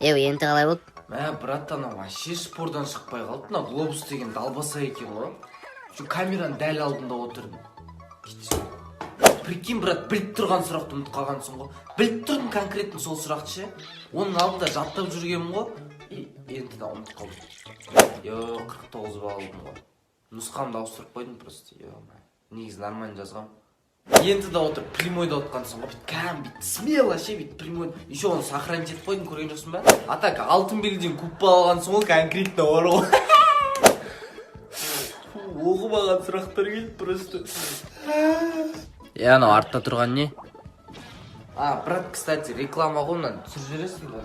Енді қалай болды? Браттан, вообще спордан шықпай қалды. Мына глобус деген далбаса екен ғой. Şu камераның дәл алдында отырдым. Прикинь, брат, біліп тұрған сұрақты ұмытып қалғансың ғой. Біліп тұрдым конкретно сол сұрақты ше. Оның алдында жаттап жүргенмін ғой. Енді де ұмытып қалдым. 49 балл алдым ғой. Нұсқамды ауыстырып қойдым просто. Негізі нормально жазғам. Енді де отырып прямойда отқансың ғой. Кәм бит смело ше бит прямой. Еще оны сохранить етіп қойдым, көрген жоқсың ба? А так алтын белгіден куб алғансың ғой, конкретно бар ғой. Оқымаған сұрақтар келіп просто. Анау артта тұрған не? Брат, кстати, реклама ғой, мынаны түсіріп жібересің ба?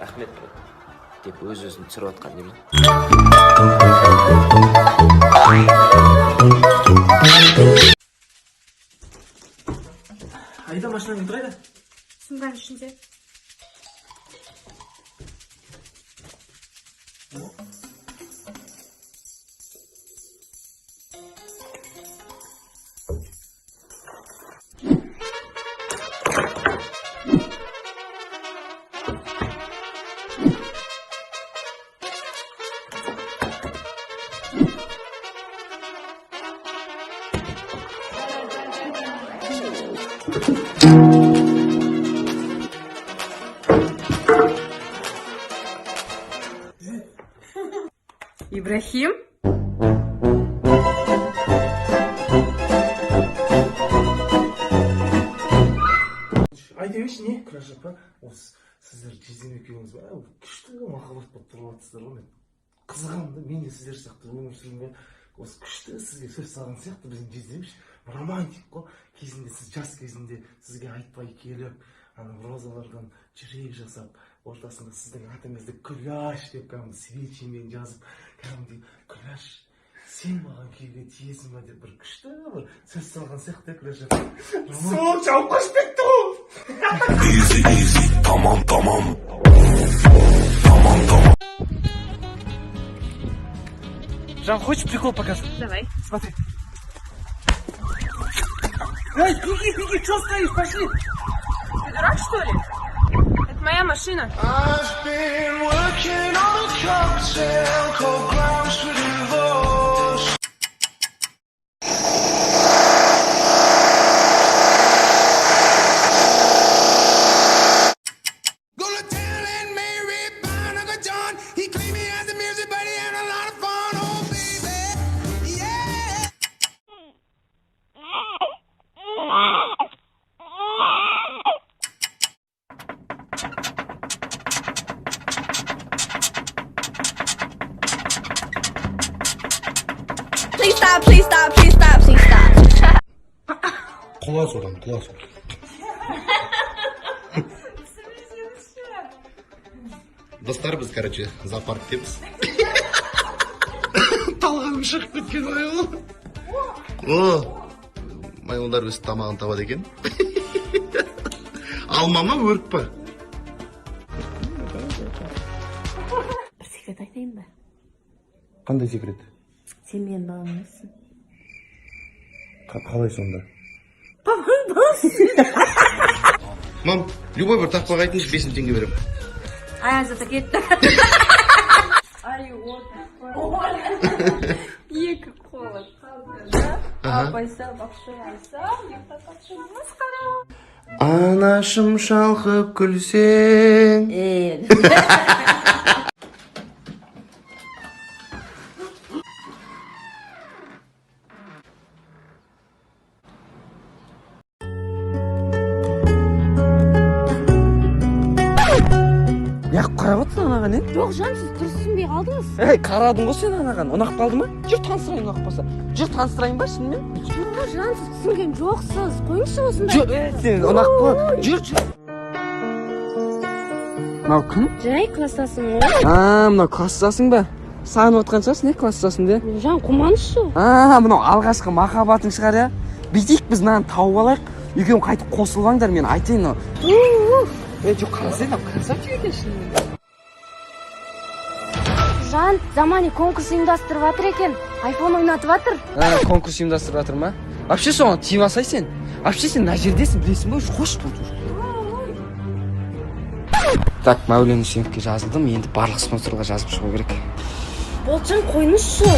Рахмет, брат. Деп өз-өзін түсіріп отқан деймін. Айда машинаң тұрайды? Сумканың ішінде. Ибрахим? Айта берші, не? Күләш апа, осы сіздер жезден екеуіңіз ба? Күшті махаббат болып тұрып жатсыздар ғой. Мен қызығамын, мен де сіздер сияқты өмір сүруге осы күшті сізге сөз салған сияқты біздің жездеміз романтик қой. Кезінде сіз жас кезінде сізге айтпай келіп, розалардан жүрек жасап, ортасында сіздің атыңызды Күләш деп кәдімгі свечимен жазып, кәдімгі Күләш, сен маған күйге тиесің ба деп бір күшті бір сөз салған сияқты Күләш апа. Сол жауып қашып кетті ғой. Easy, tamam. Жан, хочешь прикол покажу? Давай. Смотри. Эй, беги, что стоишь, пошли. Ты дурак, что ли? Это моя машина. Please stop. Құлас одан. Достар, біз, короче, зоопарк дейміз. Талғаным шығып кеткен айыл. Майондар өз тамағын табады екен. Алма ма, өрік па? Бір секрет айтайын ба? Қандай секрет? Сен менің балам емессің. Қалай сонда? Папаң баласы. Мам, любой бір тақпақ айтыңыз, 5 теңге берем. Аяз ата кетті. Ай, вот. Екі қолы қалды. Апайса, бақшырайса, екі тақшы масқара. Анашым шалқып күлсең. Қарап отырсың анаған, не? Жоқ, жан, сіз дұрыс түсінбей қалдыңыз. Қарадың ғой сен анаған, ұнақ қалды ма? Жүр таныстырайын ұнақ болса. Жүр таныстырайын ба шынымен? Жоқ, жан, сіз түсінген жоқсыз. Қойыңызшы осындай. Жүр, сен ұнақ бол. Жүр. Мынау кім? Жай, класстасың ғой. Мынау класстасың ба? Сағынып отқан шығарсың, не класстасың де? Жан, қумаңызшы. Мынау алғашқы махаббатың шығар, я? Бүйтейік біз мынаны тауып алайық. Екеуің қайтып қосылғаңдар, мен айтайын. Жоқ, қарасай, красавчик екен шынымен. нұржан замани конкурс ұйымдастырып жатыр екен. Айфон ойнатып жатыр. Конкурс ұйымдастырып жатыр ма? Вообще соған тимасай сен. Вообще сен мына жердесің, білесің бе? Қош бұл. Так, Мәулен Үсеновке жазылдым. Енді барлық спонсорға жазып шығу керек. Болчан қойыңызшы.